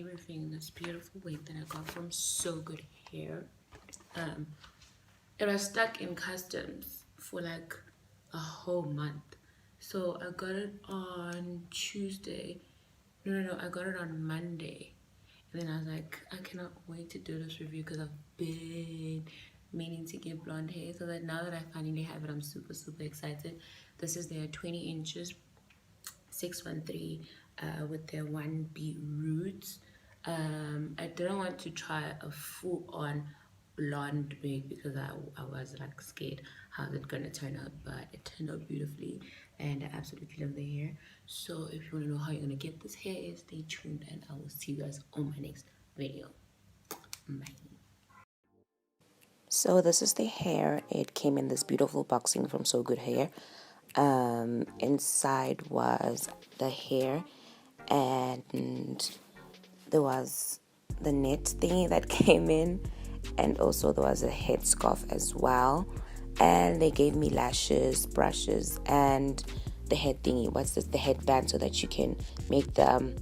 finally reviewing this beautiful wig that I got from Sogoodhair. It was stuck in customs for like a whole month. So I got it on Tuesday. No, I got it on Monday. And then I was like, I cannot wait to do this review because I've been meaning to get blonde hair. So that now that I finally have it, I'm super excited. This is their 20 inches 613 with their 1B roots. I didn't want to try a full-on blonde wig because I was like scared how's it gonna turn out, but it turned out beautifully and I absolutely love the hair. So if you want to know how you're gonna get this hair, stay tuned and I will see you guys on my next video. Bye. So this is the hair. It came in this beautiful boxing from Sogoodhair. Inside was the hair, and there was the net thingy that came in, and also there was a headscarf as well. And they gave me lashes, brushes, and the head thingy. What's this? The headband, so that you can make the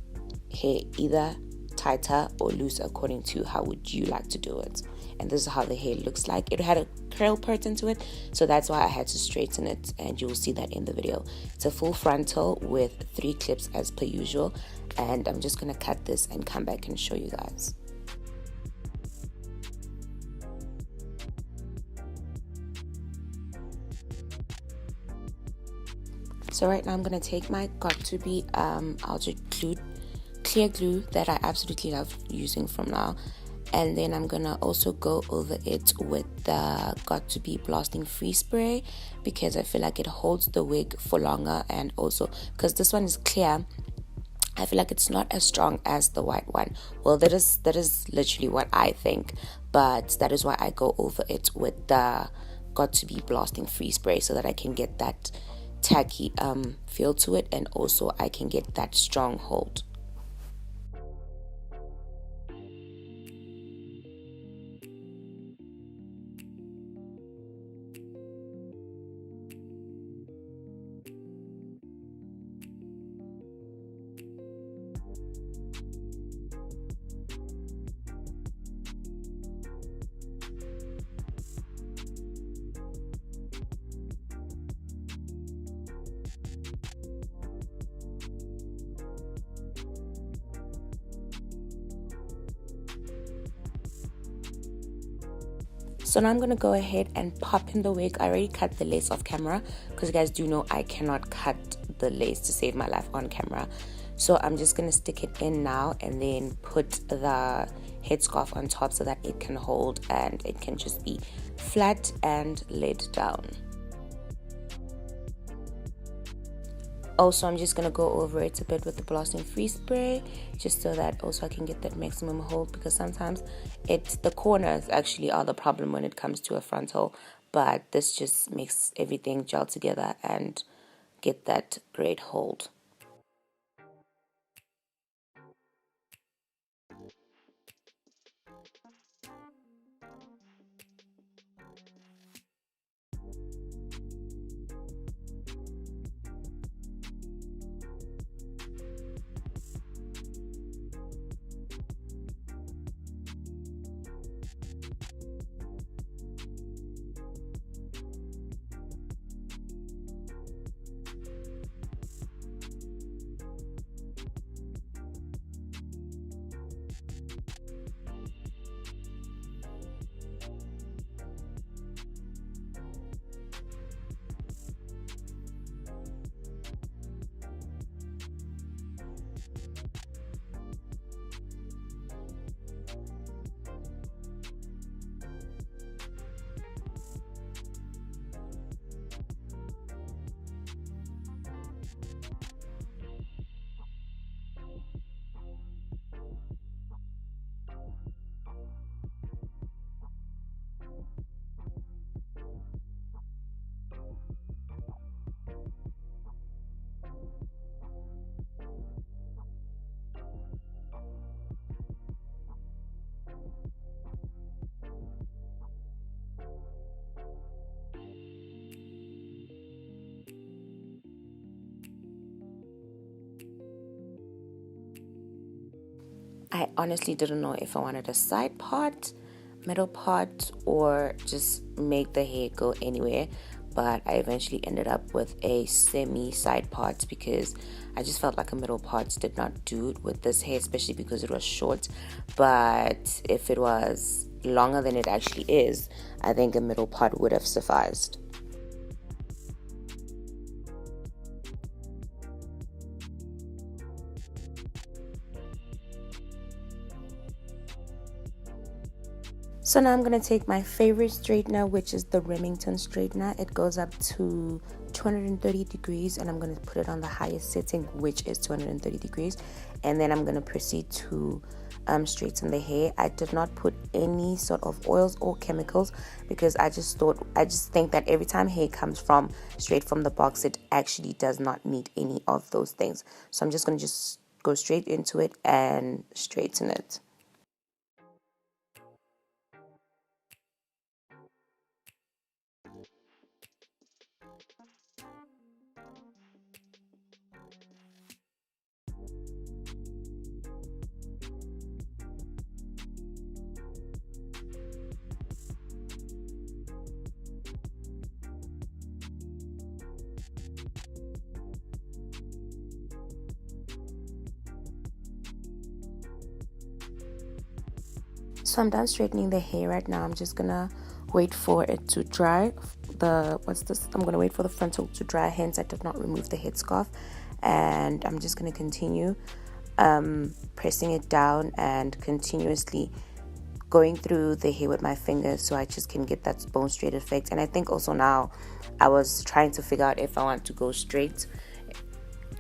hair either tighter or loose according to how would you like to do it. And this is how the hair looks like. It had a curl pattern to it, so that's why I had to straighten it, and you'll see that in the video. It's a full frontal with 3 clips as per usual, and I'm just gonna cut this and come back and show you guys. So right now I'm gonna take my Got2b ultra clear glue that I absolutely love using from now, and then I'm gonna also go over it with the Got2b blasting free spray because I feel like it holds the wig for longer, and also because this one is clear, I feel like it's not as strong as the white one. Well, that is literally what I think, but that is why I go over it with the Got2b blasting free spray, so that I can get that tacky feel to it, and also I can get that strong hold. So now I'm going to go ahead and pop in the wig. I already cut the lace off camera because you guys do know I cannot cut the lace to save my life on camera. So I'm just going to stick it in now and then put the headscarf on top so that it can hold and it can just be flat and laid down. Also, I'm just going to go over it a bit with the blasting free spray, just so that also I can get that maximum hold, because sometimes the corners actually are the problem when it comes to a frontal, but this just makes everything gel together and get that great hold. I honestly didn't know if I wanted a side part, middle part, or just make the hair go anywhere. But I eventually ended up with a semi side part because I just felt like a middle part did not do with this hair, especially because it was short. But if it was longer than it actually is, I think a middle part would have sufficed. So now I'm going to take my favorite straightener, which is the Remington straightener. It goes up to 230 degrees, and I'm going to put it on the highest setting, which is 230 degrees. And then I'm going to proceed to straighten the hair. I did not put any sort of oils or chemicals because I just think that every time hair comes from straight from the box, it actually does not need any of those things. So I'm just going to just go straight into it and straighten it. So I'm done straightening the hair right now. I'm just gonna wait for it to dry. I'm gonna wait for the frontal to dry, hence I did not remove the headscarf. And I'm just gonna continue pressing it down and continuously going through the hair with my fingers so I just can get that bone straight effect. And I think also now I was trying to figure out if I want to go straight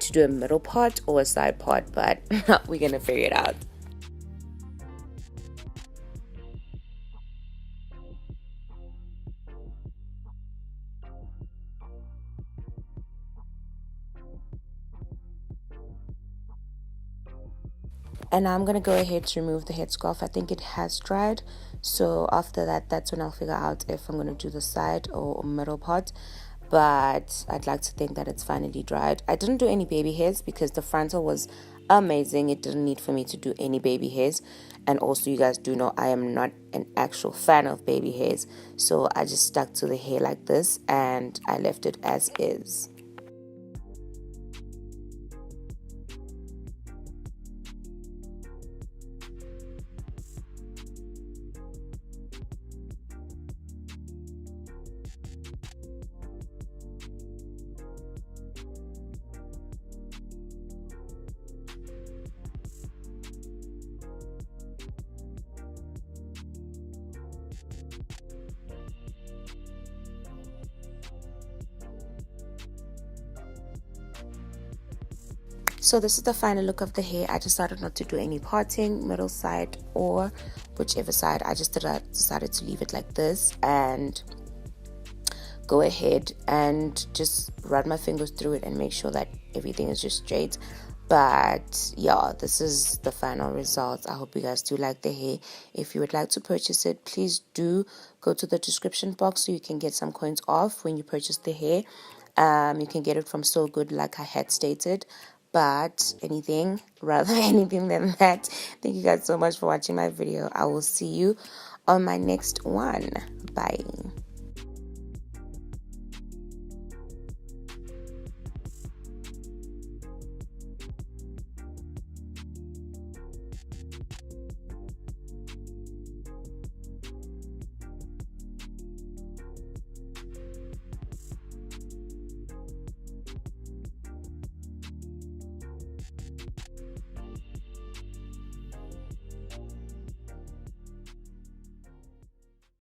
to do a middle part or a side part, but we're gonna figure it out. And now I'm going to go ahead to remove the headscarf. I think it has dried. So after that, that's when I'll figure out if I'm going to do the side or middle part. But I'd like to think that it's finally dried. I didn't do any baby hairs because the frontal was amazing. It didn't need for me to do any baby hairs. And also, you guys do know I am not an actual fan of baby hairs. So I just stuck to the hair like this and I left it as is. So this is the final look of the hair. I decided not to do any parting, middle side or whichever side. I just decided to leave it like this and go ahead and just run my fingers through it and make sure that everything is just straight. But yeah, this is the final result. I hope you guys do like the hair. If you would like to purchase it, please do go to the description box so you can get some coins off when you purchase the hair. You can get it from Sogoodhair like I had stated. But anything than that, thank you guys so much for watching my video. I will see you on my next one. Bye.